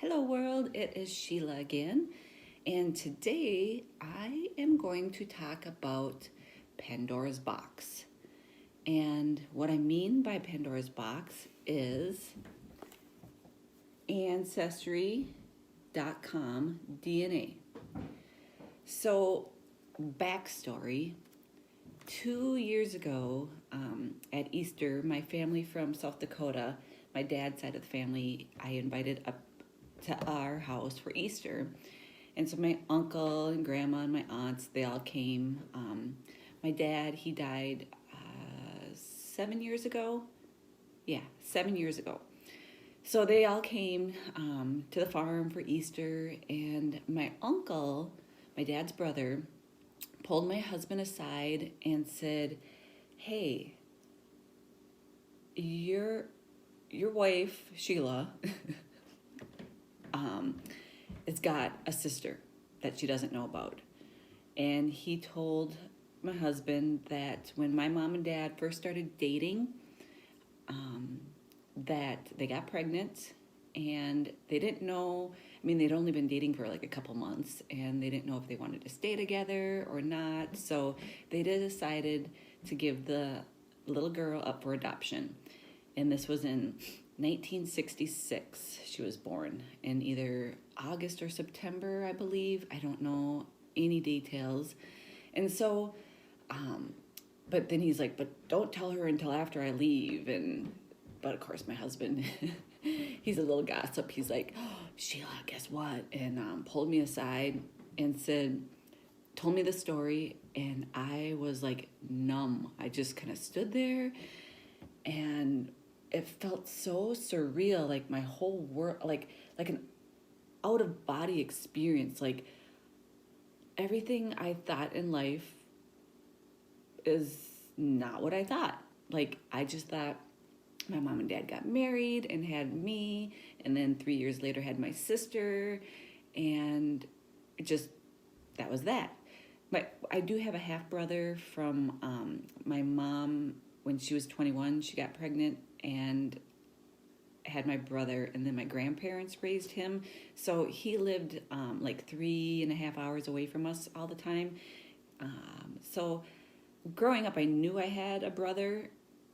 Hello, world. It is Sheila again, and today I am going to talk about Pandora's box. And what I mean by Pandora's box is Ancestry.com DNA. So, backstory 2 years ago at Easter, my family from South Dakota, my dad's side of the family, I invited up to our house for Easter. And so my uncle and grandma and my aunts, they all came. My dad, he died 7 years ago. Yeah, 7 years ago. So they all came to the farm for Easter, and my uncle, my dad's brother, pulled my husband aside and said, "Hey, your wife Sheila has got a sister that she doesn't know about." And he told my husband that when my mom and dad first started dating, that they got pregnant, and they didn't know. I mean, they'd only been dating for like a couple months, and they didn't know if they wanted to stay together or not. So they decided to give the little girl up for adoption. And this was in 1966. She was born in either August or September, I believe. I don't know any details. And so, but then he's like, "But don't tell her until after I leave." But of course, my husband, he's a little gossip. He's like, "Oh, Sheila, guess what?" And pulled me aside and told me the story. And I was like numb. I just kind of stood there, and it felt so surreal, like my whole world, like an out of body experience. Like everything I thought in life is not what I thought. Like I just thought my mom and dad got married and had me, and then 3 years later had my sister, and it just that was that. I do have a half brother from my mom. When she was 21, she got pregnant and had my brother, and then my grandparents raised him. So he lived like 3.5 hours away from us all the time. So growing up, I knew I had a brother,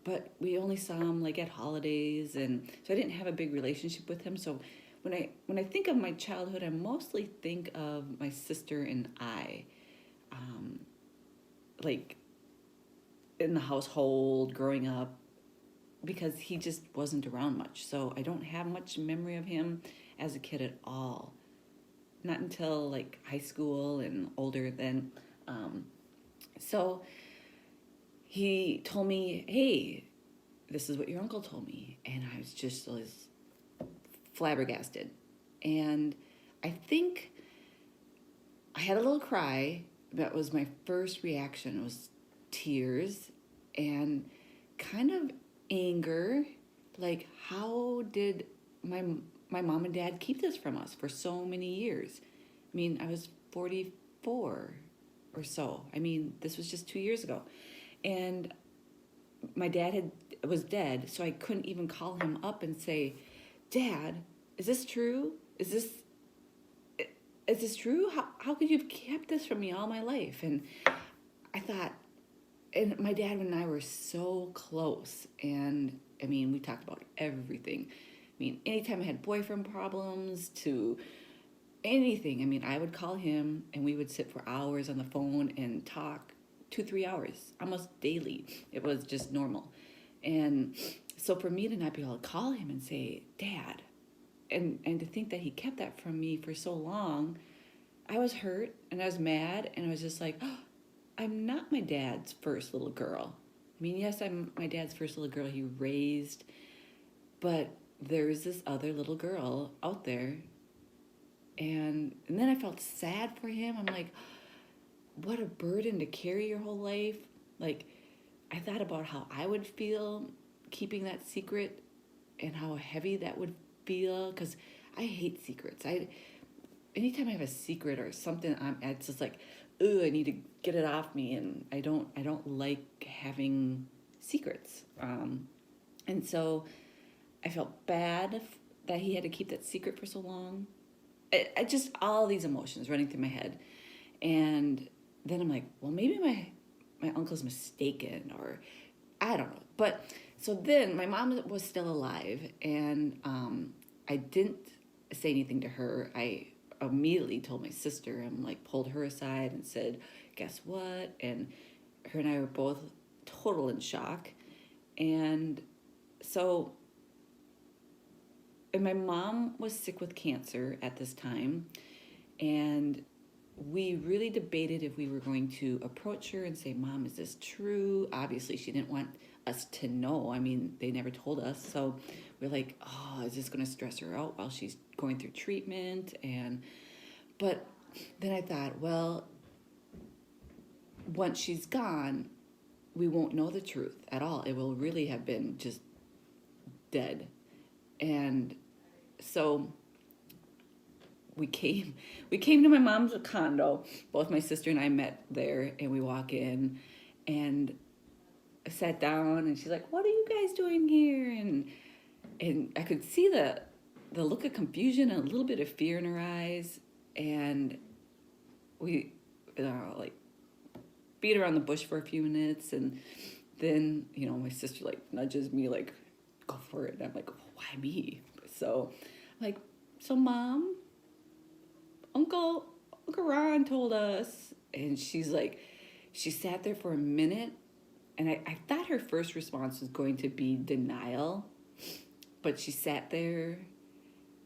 but we only saw him like at holidays, and so I didn't have a big relationship with him. So when I think of my childhood, I mostly think of my sister and I, like in the household growing up, because he just wasn't around much. So I don't have much memory of him as a kid at all. Not until like high school and older then. So he told me, "Hey, this is what your uncle told me." And I was flabbergasted. And I think I had a little cry. That was my first reaction, was tears and kind of anger. Like, how did my mom and dad keep this from us for so many years? I mean, I was 44 or so. I mean, this was just 2 years ago. And my dad was dead, so I couldn't even call him up and say, "Dad, is this true? Is this true? How could you have kept this from me all my life?" And I thought, and my dad and I were so close. And I mean, we talked about everything. I mean, anytime I had boyfriend problems to anything, I mean, I would call him and we would sit for hours on the phone and talk 2-3 hours, almost daily. It was just normal. And so for me to not be able to call him and say, "Dad," and to think that he kept that from me for so long, I was hurt and I was mad, and I was just like, "Oh, I'm not my dad's first little girl." I mean, yes, I'm my dad's first little girl he raised, but there's this other little girl out there. And then I felt sad for him. I'm like, what a burden to carry your whole life. Like, I thought about how I would feel keeping that secret and how heavy that would feel, because I hate secrets. Anytime I have a secret or something, it's just like, "Ooh, I need to get it off me," and I don't like having secrets. And so I felt bad that he had to keep that secret for so long. I just, all these emotions running through my head. And then I'm like, well, maybe my uncle's mistaken, or I don't know. But so then my mom was still alive, and I didn't say anything to her. I immediately told my sister, and like pulled her aside and said, guess what? And her and I were both total in shock. And so, and my mom was sick with cancer at this time, and we really debated if we were going to approach her and say, Mom, is this true? Obviously, she didn't want us to know. I mean, they never told us. So we're like, oh, is this going to stress her out while she's going through treatment? But then I thought, well, once she's gone, we won't know the truth at all. It will really have been just dead. And so we came to my mom's condo. Both my sister and I met there, and we walk in and sat down, and she's like, what are you guys doing here? And I could see the look of confusion and a little bit of fear in her eyes. And we like beat around the bush for a few minutes, and then, you know, my sister like nudges me like, go for it. And I'm like, why me? So I'm like, so Mom, Uncle Ron told us. And she's like, she sat there for a minute, and I thought her first response was going to be denial, but she sat there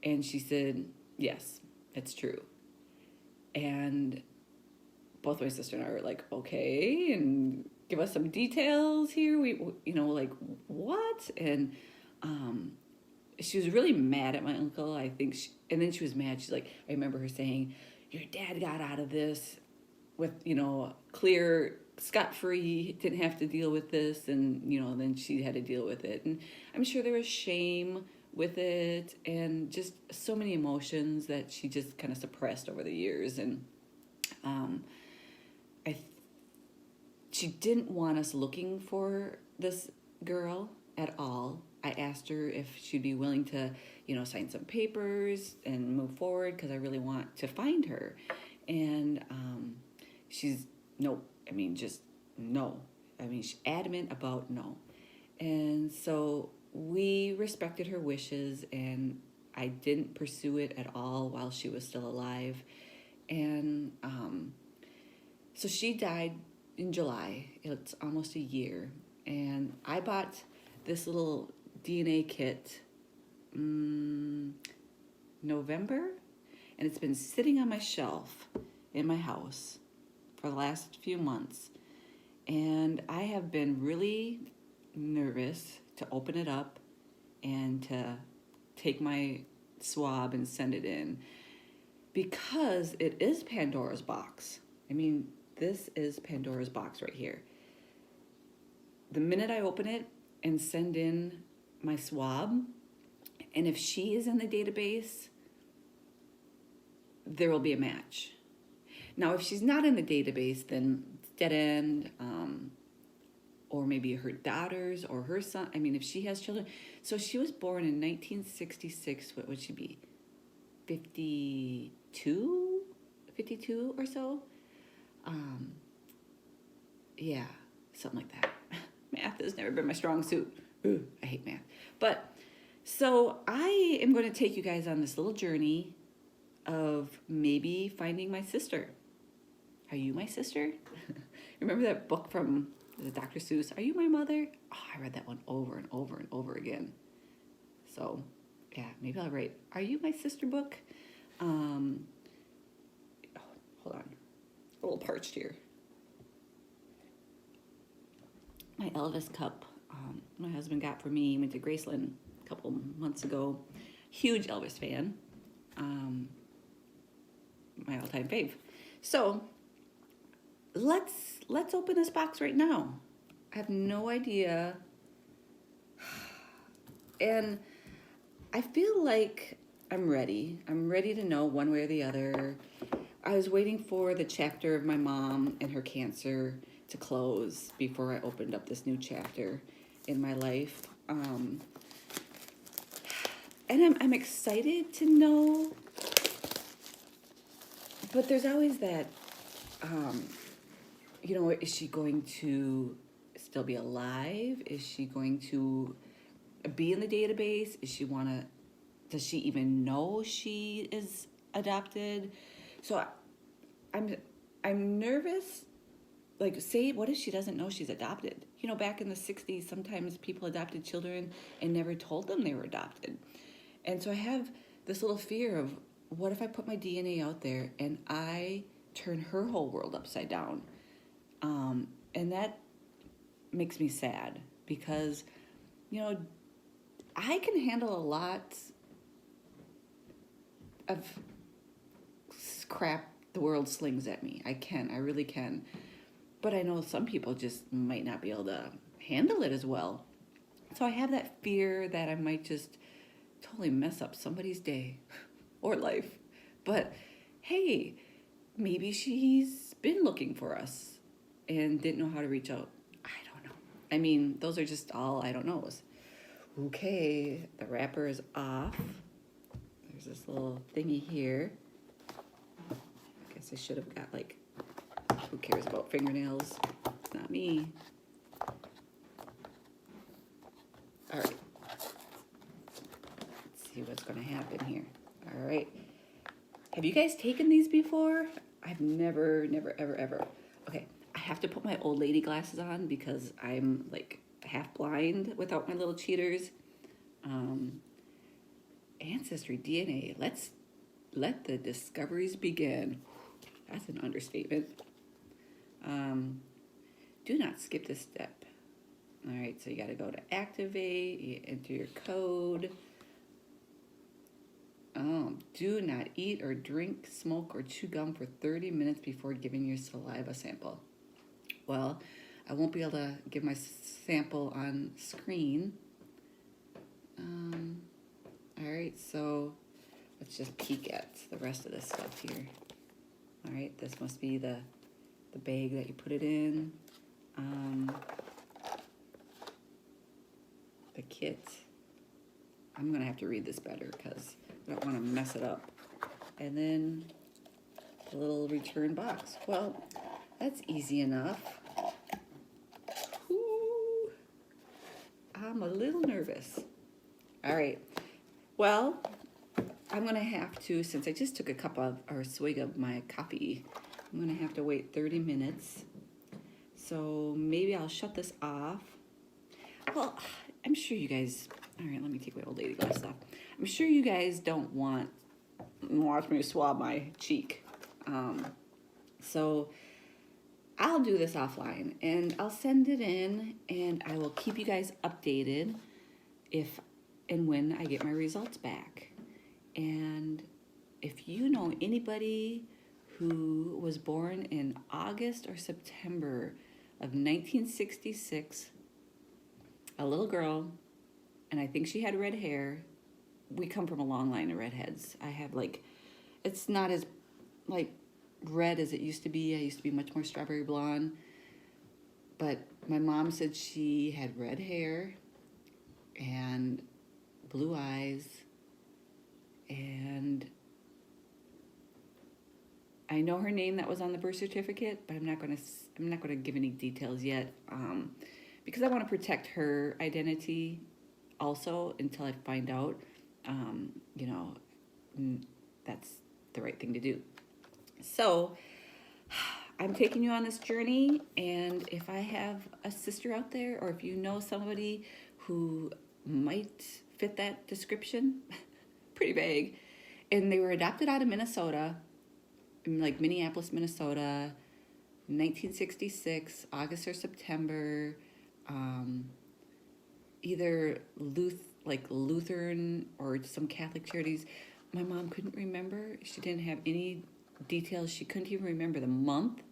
and she said, yes, it's true. And both my sister and I were like, okay, and give us some details here. We you know, like, what? And she was really mad at my uncle, I think. And then she was mad. She's like, I remember her saying, your dad got out of this with, you know, clear, scot-free, didn't have to deal with this. And, you know, then she had to deal with it. And I'm sure there was shame with it, and just so many emotions that she just kind of suppressed over the years. And she didn't want us looking for this girl at all. I asked her if she'd be willing to, you know, sign some papers and move forward, because I really want to find her. And she's no. I mean, just no. I mean, she's adamant about no. And so we respected her wishes, and I didn't pursue it at all while she was still alive. And so she died in July. It's almost a year. And I bought this little DNA kit November, and it's been sitting on my shelf in my house for the last few months. And I have been really nervous to open it up and to take my swab and send it in, because it is Pandora's box. I mean, this is Pandora's box right here. The minute I open it and send in my swab, and if she is in the database, there will be a match. Now, if she's not in the database, then it's dead end, or maybe her daughters or her son. I mean, if she has children. So she was born in 1966. What would she be? 52 or so? Yeah, something like that. Math has never been my strong suit. Ooh, I hate math. But so I am going to take you guys on this little journey of maybe finding my sister. Are you my sister? Remember that book from Dr. Seuss, Are You My Mother? Oh, I read that one over and over and over again. So, yeah, maybe I'll write, Are You My Sister book? Hold on. A little parched here. My Elvis cup, my husband got for me. Went to Graceland a couple months ago. Huge Elvis fan. My all-time fave. So let's open this box right now. I have no idea, and I feel like I'm ready. I'm ready to know one way or the other. I was waiting for the chapter of my mom and her cancer to close before I opened up this new chapter in my life. and I'm excited to know, but there's always that, is she going to still be alive? Is she going to be in the database? Does she even know she is adopted? So I'm nervous. Like, say, what if she doesn't know she's adopted? Back in the 60s, sometimes people adopted children and never told them they were adopted. And so I have this little fear of, what if I put my DNA out there and I turn her whole world upside down? And that makes me sad because, I can handle a lot of crap the world slings at me. I really can. But I know some people just might not be able to handle it as well. So I have that fear that I might just totally mess up somebody's day or life. But hey, maybe she's been looking for us and didn't know how to reach out. I don't know. I mean, those are just all I don't knows. Okay, the wrapper is off. There's this little thingy here. I guess I should have got who cares about fingernails? It's not me. All right. Let's see what's going to happen here. All right. Have you guys taken these before? I've never, ever. Okay. I have to put my old lady glasses on because I'm half blind without my little cheaters. Ancestry DNA. Let the discoveries begin. That's an understatement. Do not skip this step. All right, so you got to go to activate, you enter your code. Do not eat or drink, smoke, or chew gum for 30 minutes before giving your saliva sample. Well, I won't be able to give my sample on screen. All right, so let's just peek at the rest of this stuff here. All right, this must be the bag that you put it in. The kit. I'm going to have to read this better because I don't want to mess it up. And then the little return box. Well, that's easy enough. Ooh, I'm a little nervous. All right. Well, I'm going to have to, since I just took a swig of my coffee, I'm going to have to wait 30 minutes. So maybe I'll shut this off. Well, I'm sure you guys, all right, let me take my old lady glasses off. I'm sure you guys don't want to watch me swab my cheek. So I'll do this offline and I'll send it in and I will keep you guys updated if and when I get my results back. And if you know anybody who was born in August or September of 1966, a little girl, and I think she had red hair. We come from a long line of redheads. I have it's not as red as it used to be. I used to be much more strawberry blonde. But my mom said she had red hair and blue eyes, and I know her name that was on the birth certificate, but I'm not going to give any details yet, because I want to protect her identity also until I find out, that's the right thing to do. So I'm taking you on this journey, and if I have a sister out there, or if you know somebody who might fit that description, pretty vague, and they were adopted out of Minnesota, Minneapolis, Minnesota, 1966, August or September, either Lutheran or some Catholic charities. My mom couldn't remember. She didn't have any details. She couldn't even remember the month,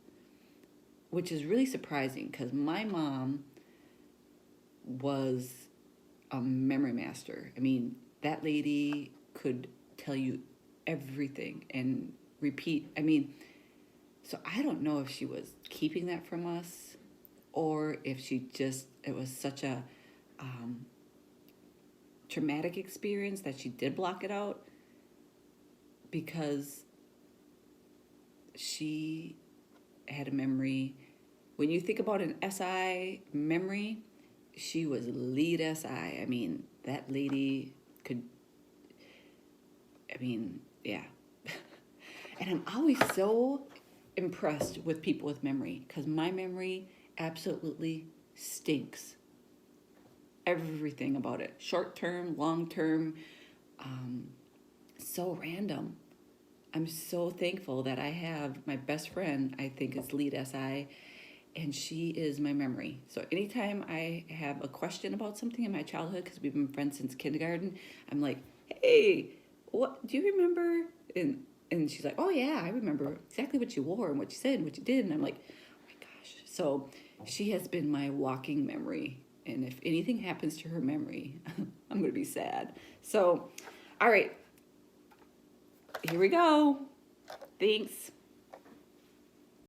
which is really surprising because my mom was a memory master. I mean, that lady could tell you everything and repeat. I mean, so I don't know if she was keeping that from us or if it was such a traumatic experience that she did block it out because she had a memory. When you think about an SI memory, she was lead SI. I mean, that lady could, yeah. And I'm always so impressed with people with memory because my memory absolutely stinks. Everything about it, short term, long term, so random. I'm so thankful that I have my best friend, I think is lead SI, and she is my memory. So anytime I have a question about something in my childhood, because we've been friends since kindergarten, I'm like, hey, what do you remember? And she's like, oh yeah, I remember exactly what you wore and what you said and what you did. And I'm like, oh my gosh. So she has been my walking memory. And if anything happens to her memory, I'm going to be sad. So, all right, here we go. Thanks.